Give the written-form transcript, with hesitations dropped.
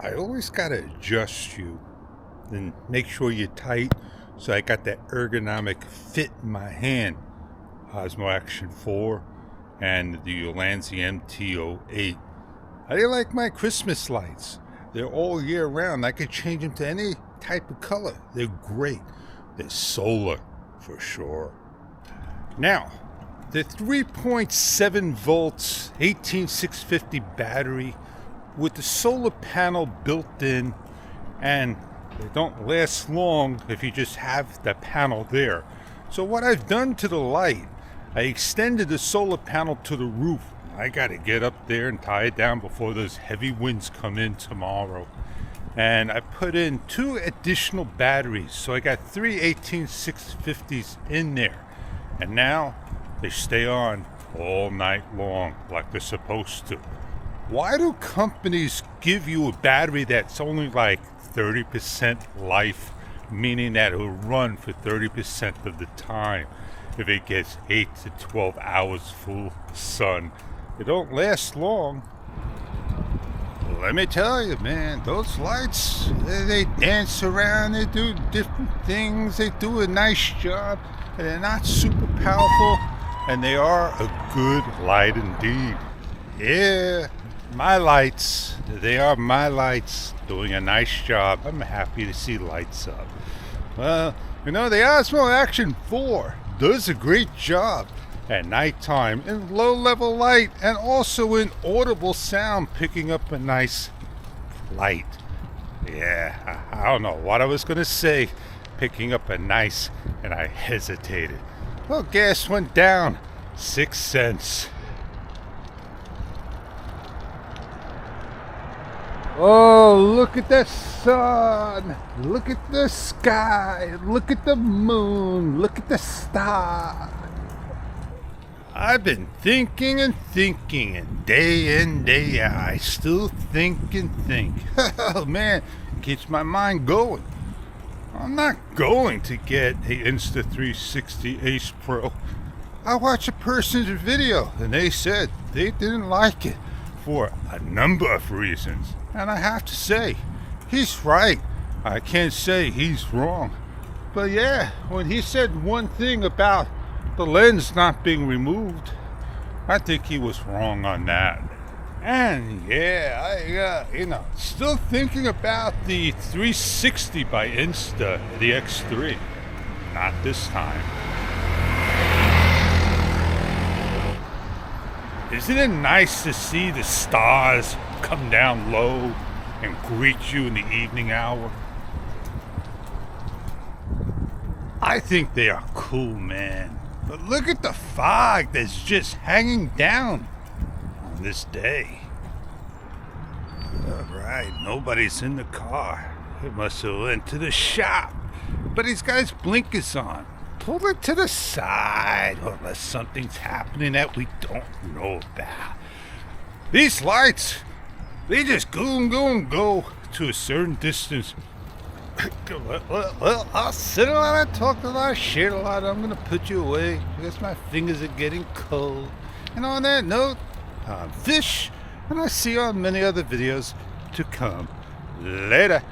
I always gotta adjust you and make sure you're tight so I got that ergonomic fit in my hand. Osmo Action 4 and the Ulanzi MT08. How do you like my Christmas lights? They're all year round. I could change them to any type of color. They're great. They're solar for sure. Now, the 3.7 volts 18650 battery with the solar panel built in, and they don't last long if you just have the panel there. So what I've done to the light, I extended the solar panel to the roof. I gotta get up there and tie it down before those heavy winds come in tomorrow. And I put in 2 additional batteries, so I got 3 18650s in there. And now they stay on all night long like they're supposed to. Why do companies give you a battery that's only like 30% life, meaning that it will run for 30% of the time if it gets 8 to 12 hours full sun? It don't last long. Let me tell you, man, those lights, they dance around, they do different things, they do a nice job, and they're not super powerful, and they are a good light indeed. Yeah, my lights, they are my lights, doing a nice job. I'm happy to see lights up. Well, the Osmo Action 4 does a great job at nighttime in low-level light and also in audible sound, picking up a nice light. Yeah, I don't know what I was going to say, picking up a nice, and I hesitated. Well, gas went down 6 cents. Oh, look at the sun, look at the sky, look at the moon, look at the stars. I've been thinking and day in, day out, I still think and think. Oh man, it keeps my mind going. I'm not going to get a Insta360 Ace Pro. I watched a person's video and they said they didn't like it for a number of reasons. And I have to say, he's right. I can't say he's wrong. But yeah, when he said one thing about the lens not being removed, I think he was wrong on that. And yeah, I still thinking about the 360 by Insta, the X3. Not this time. Isn't it nice to see the stars come down low and greet you in the evening hour? I think they are cool, man. But look at the fog that's just hanging down on this day. All right, nobody's in the car. He must have went to the shop. But he's got his blinkers on. Pull it to the side unless something's happening that we don't know about. These lights, they just go to a certain distance. Well, I'll sit a lot, I talk a lot, share a lot. I'm going to put you away because my fingers are getting cold. And on that note, I'm Fish, and I'll see you on many other videos to come. Later.